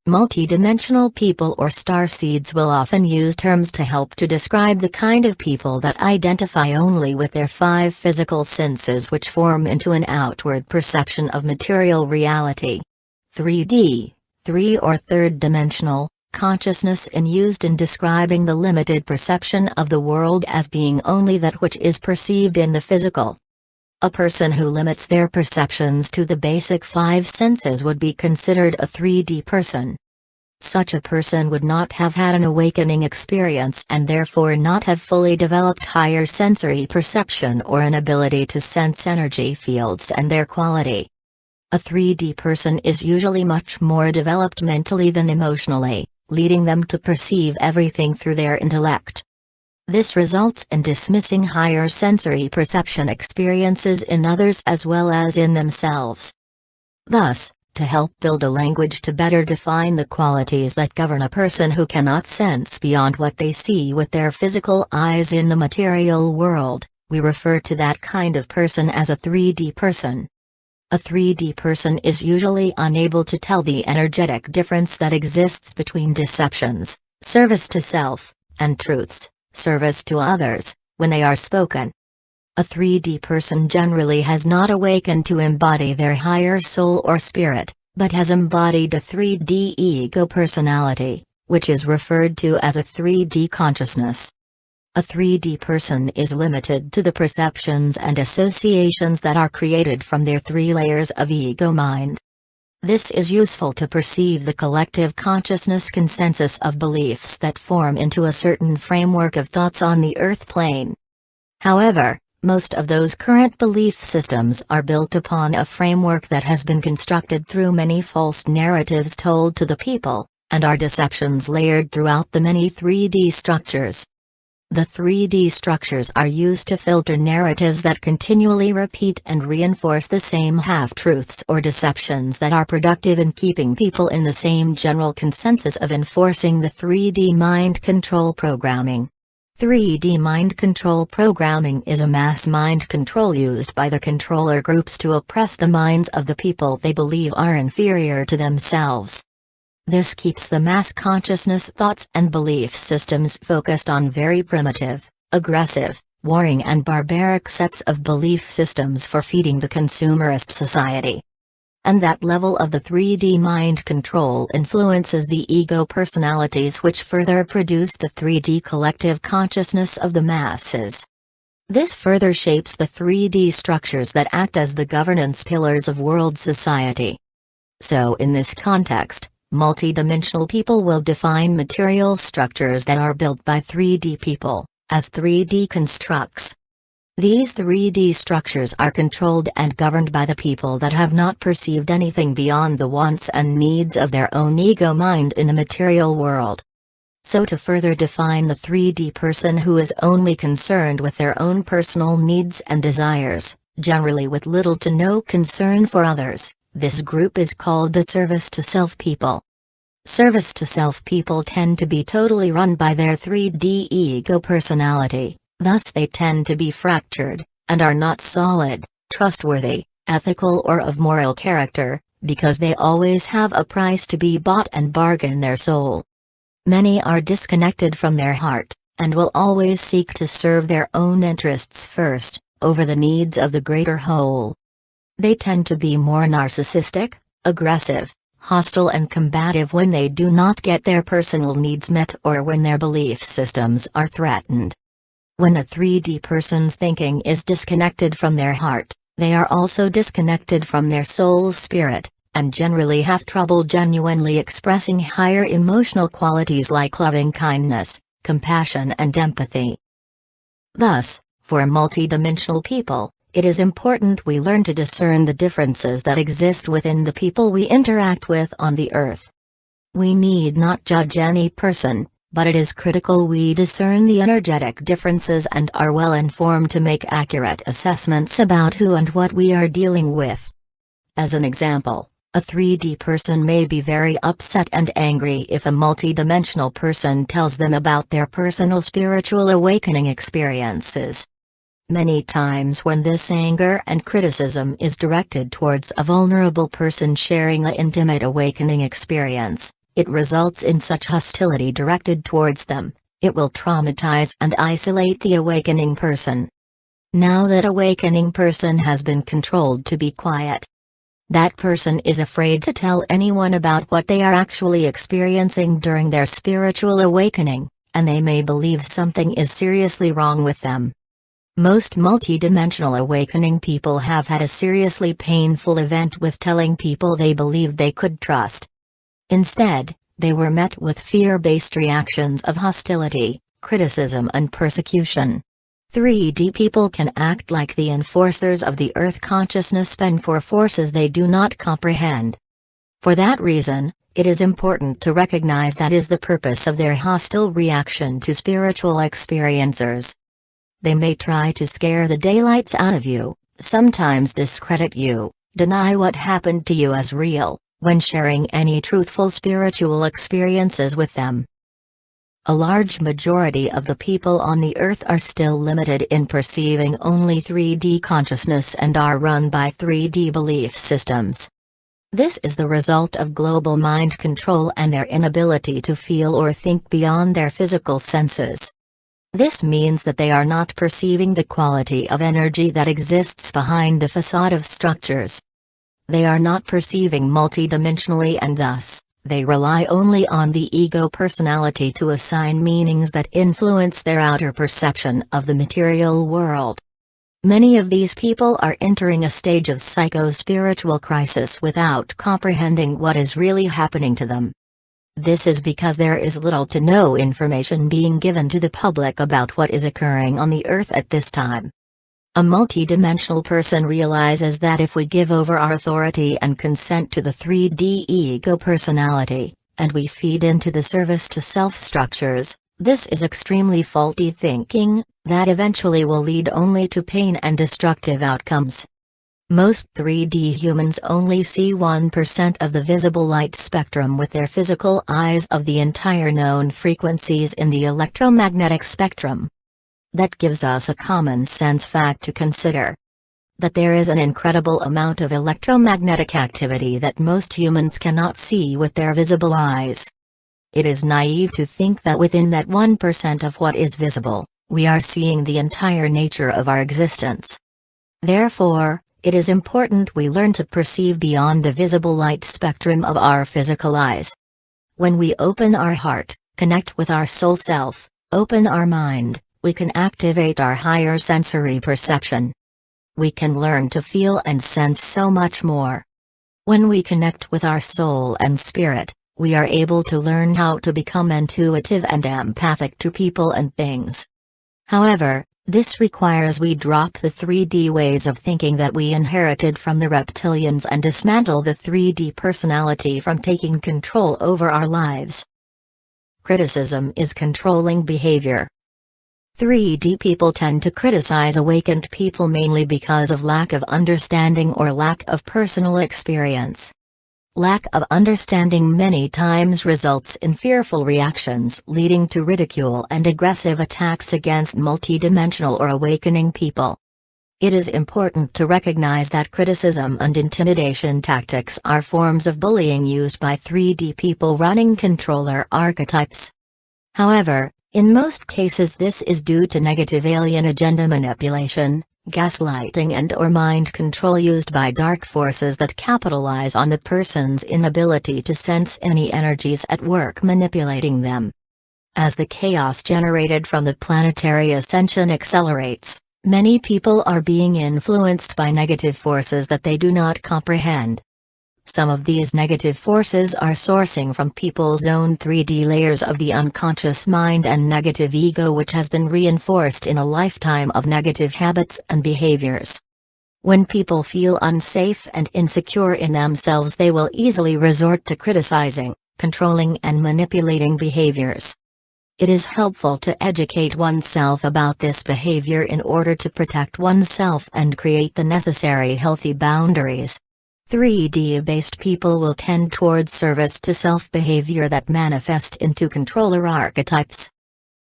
Multidimensional people or starseeds will often use terms to help to describe the kind of people that identify only with their five physical senses, which form into an outward perception of material reality. 3D, three or third dimensional, consciousness is used in describing the limited perception of the world as being only that which is perceived in the physical. A person who limits their perceptions to the basic five senses would be considered a 3D person. Such a person would not have had an awakening experience and therefore not have fully developed higher sensory perception or an ability to sense energy fields and their quality. A 3D person is usually much more developed mentally than emotionally, leading them to perceive everything through their intellect. This results in dismissing higher sensory perception experiences in others as well as in themselves. Thus, to help build a language to better define the qualities that govern a person who cannot sense beyond what they see with their physical eyes in the material world, we refer to that kind of person as a 3D person. A 3D person is usually unable to tell the energetic difference that exists between deceptions, service to self, and truths, service to others, when they are spoken. A 3D person generally has not awakened to embody their higher soul or spirit, but has embodied a 3D ego personality, which is referred to as a 3D consciousness. A 3D person is limited to the perceptions and associations that are created from their three layers of ego mind. This is useful to perceive the collective consciousness consensus of beliefs that form into a certain framework of thoughts on the earth plane. However, most of those current belief systems are built upon a framework that has been constructed through many false narratives told to the people, and are deceptions layered throughout the many 3D structures. The 3D structures are used to filter narratives that continually repeat and reinforce the same half-truths or deceptions that are productive in keeping people in the same general consensus of enforcing the 3D mind control programming. 3D mind control programming is a mass mind control used by the controller groups to oppress the minds of the people they believe are inferior to themselves. This keeps the mass consciousness thoughts and belief systems focused on very primitive, aggressive, warring and barbaric sets of belief systems for feeding the consumerist society. And that level of the 3D mind control influences the ego personalities, which further produce the 3D collective consciousness of the masses. This further shapes the 3D structures that act as the governance pillars of world society. So in this context, multidimensional people will define material structures that are built by 3D people, as 3D constructs. These 3D structures are controlled and governed by the people that have not perceived anything beyond the wants and needs of their own ego mind in the material world. So to further define the 3D person who is only concerned with their own personal needs and desires, generally with little to no concern for others, this group is called the service to self people. Service to self people tend to be totally run by their 3D ego personality, thus they tend to be fractured, and are not solid, trustworthy, ethical or of moral character, because they always have a price to be bought and bargain their soul. Many are disconnected from their heart, and will always seek to serve their own interests first, over the needs of the greater whole. They tend to be more narcissistic, aggressive, hostile and combative when they do not get their personal needs met or when their belief systems are threatened. When a 3D person's thinking is disconnected from their heart, they are also disconnected from their soul's spirit, and generally have trouble genuinely expressing higher emotional qualities like loving kindness, compassion and empathy. Thus, for multidimensional people, it is important we learn to discern the differences that exist within the people we interact with on the earth. We need not judge any person, but it is critical we discern the energetic differences and are well informed to make accurate assessments about who and what we are dealing with. As an example, a 3D person may be very upset and angry if a multidimensional person tells them about their personal spiritual awakening experiences. Many times when this anger and criticism is directed towards a vulnerable person sharing an intimate awakening experience, It results in such hostility directed towards them. It will traumatize and isolate the awakening person. Now that awakening person has been controlled to be quiet, that person is afraid to tell anyone about what they are actually experiencing during their spiritual awakening, and they may believe something is seriously wrong with them. Most multidimensional awakening people have had a seriously painful event with telling people they believed they could trust. Instead, they were met with fear-based reactions of hostility, criticism and persecution. 3D people can act like the enforcers of the Earth consciousness and for forces they do not comprehend. For that reason, it is important to recognize that is the purpose of their hostile reaction to spiritual experiencers. They may try to scare the daylights out of you, sometimes discredit you, deny what happened to you as real, when sharing any truthful spiritual experiences with them. A large majority of the people on the Earth are still limited in perceiving only 3D consciousness and are run by 3D belief systems. This is the result of global mind control and their inability to feel or think beyond their physical senses. This means that they are not perceiving the quality of energy that exists behind the facade of structures. They are not perceiving multidimensionally and thus, they rely only on the ego personality to assign meanings that influence their outer perception of the material world. Many of these people are entering a stage of psycho-spiritual crisis without comprehending what is really happening to them. This is because there is little to no information being given to the public about what is occurring on the Earth at this time. A multidimensional person realizes that if we give over our authority and consent to the 3D ego personality, and we feed into the service to self structures, this is extremely faulty thinking, that eventually will lead only to pain and destructive outcomes. Most 3D humans only see 1% of the visible light spectrum with their physical eyes of the entire known frequencies in the electromagnetic spectrum. That gives us a common sense fact to consider. That there is an incredible amount of electromagnetic activity that most humans cannot see with their visible eyes. It is naive to think that within that 1% of what is visible, we are seeing the entire nature of our existence. Therefore, it is important we learn to perceive beyond the visible light spectrum of our physical eyes. When we open our heart, connect with our soul self, open our mind, we can activate our higher sensory perception. We can learn to feel and sense so much more. When we connect with our soul and spirit, we are able to learn how to become intuitive and empathic to people and things. However, this requires we drop the 3D ways of thinking that we inherited from the reptilians and dismantle the 3D personality from taking control over our lives. Criticism is controlling behavior. 3D people tend to criticize awakened people mainly because of lack of understanding or lack of personal experience. Lack of understanding many times results in fearful reactions leading to ridicule and aggressive attacks against multidimensional or awakening people. It is important to recognize that criticism and intimidation tactics are forms of bullying used by 3D people running controller archetypes. However, in most cases this is due to negative alien agenda manipulation, gaslighting and/or mind control used by dark forces that capitalize on the person's inability to sense any energies at work manipulating them. As the chaos generated from the planetary ascension accelerates, many people are being influenced by negative forces that they do not comprehend. Some of these negative forces are sourcing from people's own 3D layers of the unconscious mind and negative ego, which has been reinforced in a lifetime of negative habits and behaviors. When people feel unsafe and insecure in themselves, they will easily resort to criticizing, controlling and manipulating behaviors. It is helpful to educate oneself about this behavior in order to protect oneself and create the necessary healthy boundaries. 3D-based people will tend towards service to self behavior that manifest into controller archetypes.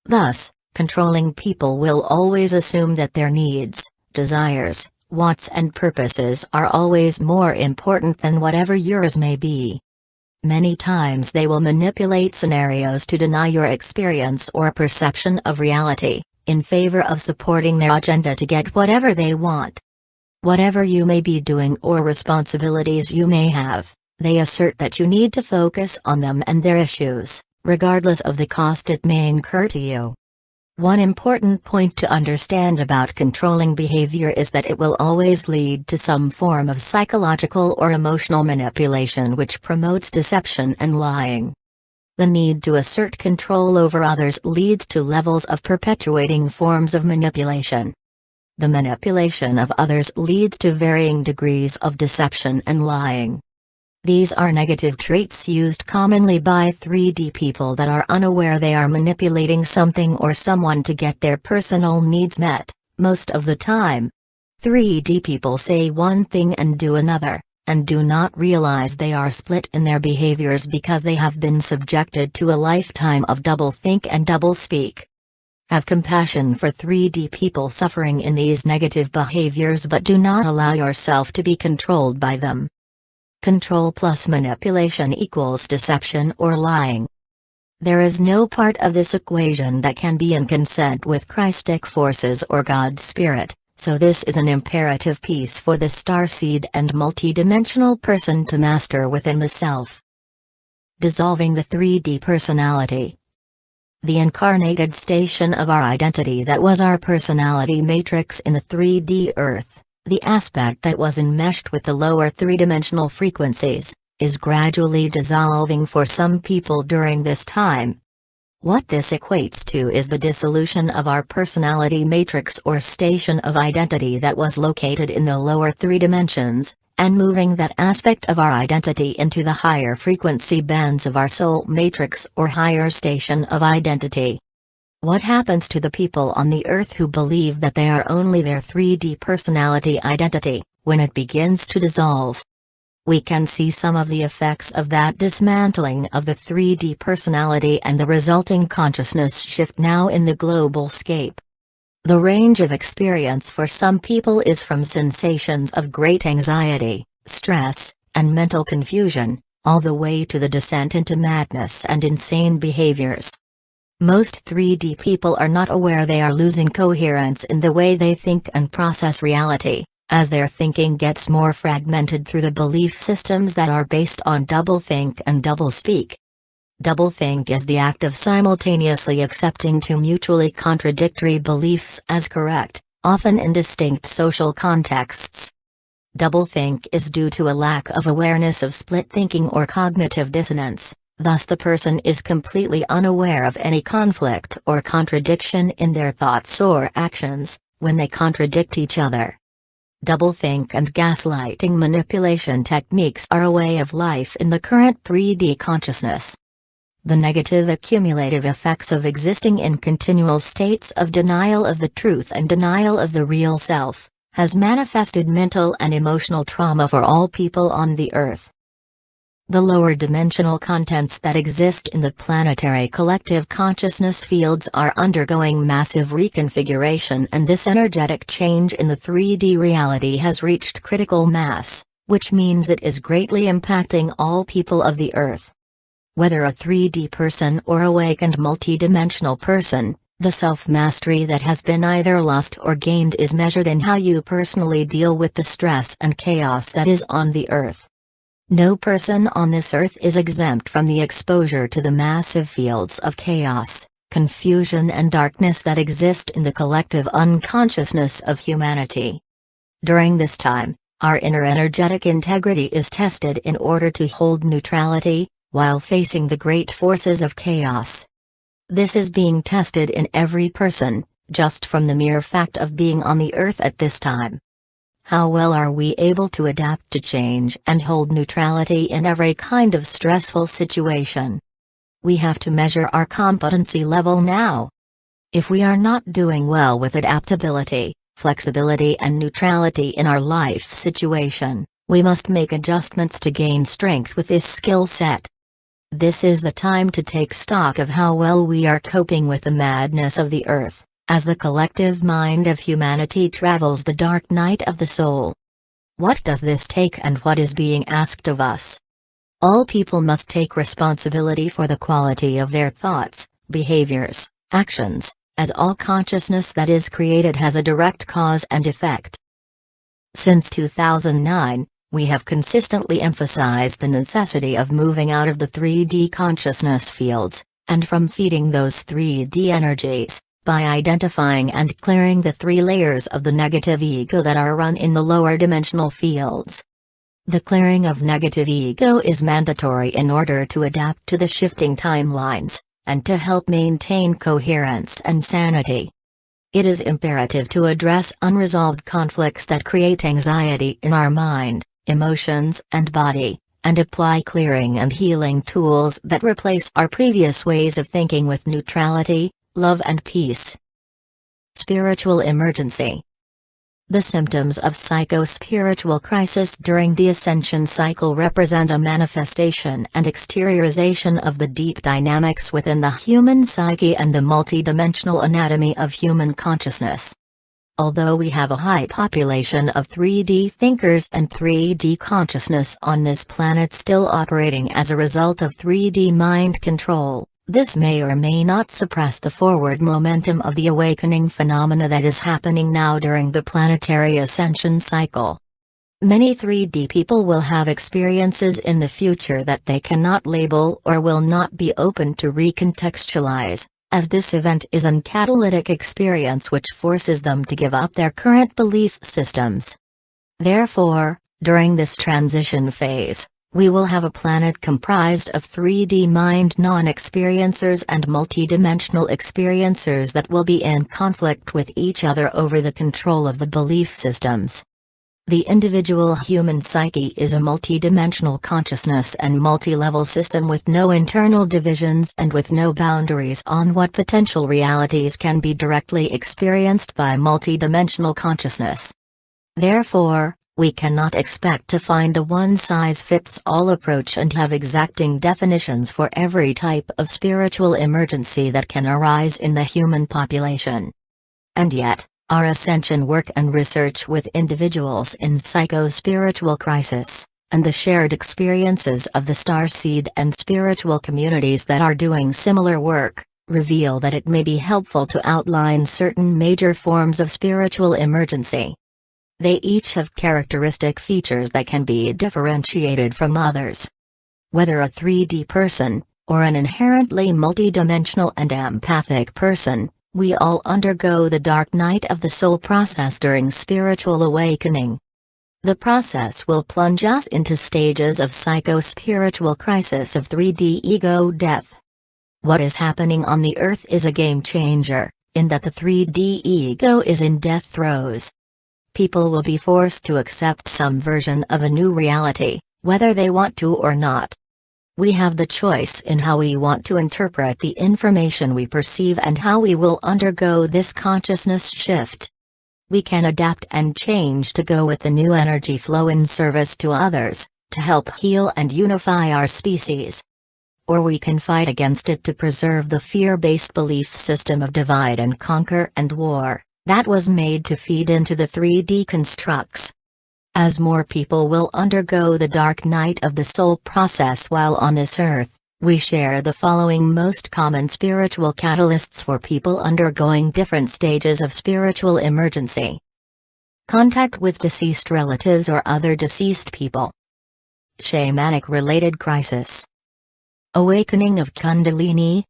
Thus, controlling people will always assume that their needs, desires, wants and purposes are always more important than whatever yours may be. Many times they will manipulate scenarios to deny your experience or perception of reality, in favor of supporting their agenda to get whatever they want. Whatever you may be doing or responsibilities you may have, they assert that you need to focus on them and their issues, regardless of the cost it may incur to you. One important point to understand about controlling behavior is that it will always lead to some form of psychological or emotional manipulation which promotes deception and lying. The need to assert control over others leads to levels of perpetuating forms of manipulation. The manipulation of others leads to varying degrees of deception and lying. These are negative traits used commonly by 3D people that are unaware they are manipulating something or someone to get their personal needs met. Most of the time, 3D people say one thing and do another, and do not realize they are split in their behaviors because they have been subjected to a lifetime of doublethink and doublespeak. Have compassion for 3D people suffering in these negative behaviors, but do not allow yourself to be controlled by them. Control plus manipulation equals deception or lying. There is no part of this equation that can be in consent with Christic forces or God's Spirit, so this is an imperative piece for the starseed and multidimensional person to master within the self. Dissolving the 3D personality. The incarnated station of our identity that was our personality matrix in the 3D earth, the aspect that was enmeshed with the lower three-dimensional frequencies, is gradually dissolving for some people during this time. What this equates to is the dissolution of our personality matrix or station of identity that was located in the lower three dimensions, and moving that aspect of our identity into the higher frequency bands of our soul matrix or higher station of identity. What happens to the people on the earth who believe that they are only their 3D personality identity, when it begins to dissolve? We can see some of the effects of that dismantling of the 3D personality and the resulting consciousness shift now in the global scape. The range of experience for some people is from sensations of great anxiety, stress, and mental confusion, all the way to the descent into madness and insane behaviors. Most 3D people are not aware they are losing coherence in the way they think and process reality, as their thinking gets more fragmented through the belief systems that are based on doublethink and doublespeak. Doublethink is the act of simultaneously accepting two mutually contradictory beliefs as correct, often in distinct social contexts. Doublethink is due to a lack of awareness of split thinking or cognitive dissonance. Thus the person is completely unaware of any conflict or contradiction in their thoughts or actions, when they contradict each other. Doublethink and gaslighting manipulation techniques are a way of life in the current 3D consciousness. The negative accumulative effects of existing in continual states of denial of the truth and denial of the real self, has manifested mental and emotional trauma for all people on the earth. The lower dimensional contents that exist in the planetary collective consciousness fields are undergoing massive reconfiguration, and this energetic change in the 3D reality has reached critical mass, which means it is greatly impacting all people of the earth. Whether a 3D person or awakened multidimensional person, the self-mastery that has been either lost or gained is measured in how you personally deal with the stress and chaos that is on the earth. No person on this earth is exempt from the exposure to the massive fields of chaos, confusion and darkness that exist in the collective unconsciousness of humanity. During this time, our inner energetic integrity is tested in order to hold neutrality, while facing the great forces of chaos. This is being tested in every person, just from the mere fact of being on the earth at this time. How well are we able to adapt to change and hold neutrality in every kind of stressful situation? We have to measure our competency level now. If we are not doing well with adaptability, flexibility and neutrality in our life situation, we must make adjustments to gain strength with this skill set. This is the time to take stock of how well we are coping with the madness of the earth, as the collective mind of humanity travels the dark night of the soul. What does this take and what is being asked of us? All people must take responsibility for the quality of their thoughts, behaviors, actions, as all consciousness that is created has a direct cause and effect. Since 2009, we have consistently emphasized the necessity of moving out of the 3D consciousness fields, and from feeding those 3D energies, by identifying and clearing the 3 layers of the negative ego that are run in the lower dimensional fields. The clearing of negative ego is mandatory in order to adapt to the shifting timelines, and to help maintain coherence and sanity. It is imperative to address unresolved conflicts that create anxiety in our mind, emotions, and body, and apply clearing and healing tools that replace our previous ways of thinking with neutrality, love, and peace. Spiritual emergency. The symptoms of psycho-spiritual crisis during the ascension cycle represent a manifestation and exteriorization of the deep dynamics within the human psyche and the multidimensional anatomy of human consciousness. Although we have a high population of 3D thinkers and 3D consciousness on this planet still operating as a result of 3D mind control, this may or may not suppress the forward momentum of the awakening phenomena that is happening now during the planetary ascension cycle. Many 3D people will have experiences in the future that they cannot label or will not be open to recontextualize, as this event is an catalytic experience which forces them to give up their current belief systems. Therefore, during this transition phase, we will have a planet comprised of 3D mind non-experiencers and multidimensional experiencers that will be in conflict with each other over the control of the belief systems. The individual human psyche is a multidimensional consciousness and multi-level system with no internal divisions and with no boundaries on what potential realities can be directly experienced by multidimensional consciousness. Therefore, we cannot expect to find a one-size-fits-all approach and have exacting definitions for every type of spiritual emergency that can arise in the human population. And yet, our ascension work and research with individuals in psycho-spiritual crisis, and the shared experiences of the starseed and spiritual communities that are doing similar work, reveal that it may be helpful to outline certain major forms of spiritual emergency. They each have characteristic features that can be differentiated from others. Whether a 3D person, or an inherently multidimensional and empathic person, we all undergo the dark night of the soul process during spiritual awakening. The process will plunge us into stages of psycho-spiritual crisis of 3D ego death. What is happening on the Earth is a game changer, in that the 3D ego is in death throes. People will be forced to accept some version of a new reality, whether they want to or not. We have the choice in how we want to interpret the information we perceive and how we will undergo this consciousness shift. We can adapt and change to go with the new energy flow in service to others, to help heal and unify our species. Or we can fight against it to preserve the fear-based belief system of divide and conquer and war that was made to feed into the 3D constructs. As more people will undergo the dark night of the soul process while on this earth, we share the following most common spiritual catalysts for people undergoing different stages of spiritual emergency. Contact with deceased relatives or other deceased people. Shamanic-related crisis. Awakening of Kundalini.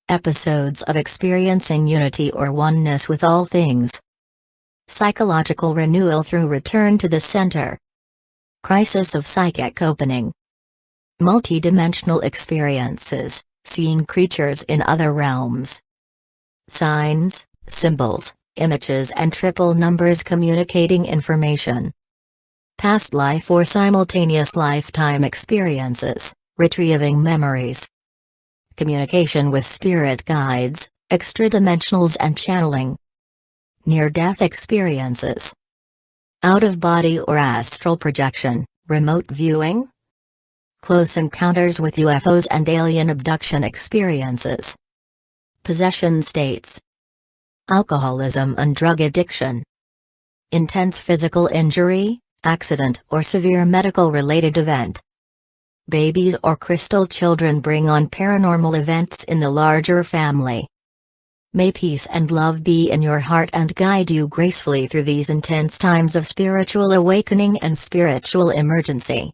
Episodes of experiencing unity or oneness with all things. Psychological renewal through return to the center. Crisis of psychic opening. Multidimensional experiences, seeing creatures in other realms. Signs, symbols, images and triple numbers communicating information. Past life or simultaneous lifetime experiences, retrieving memories. Communication with spirit guides, extradimensionals and channeling. Near-death experiences. Out-of-body or astral projection, remote viewing. Close encounters with UFOs and alien abduction experiences. Possession states. Alcoholism and drug addiction. Intense physical injury, accident or severe medical-related event. babies or crystal children bring on paranormal events in the larger family. May peace and love be in your heart and guide you gracefully through these intense times of spiritual awakening and spiritual emergency.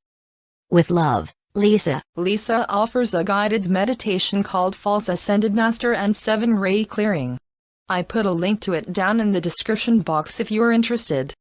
With love, Lisa. Lisa offers a guided meditation called False Ascended Master and 7-Ray Clearing. I put a link to it down in the description box if you are interested.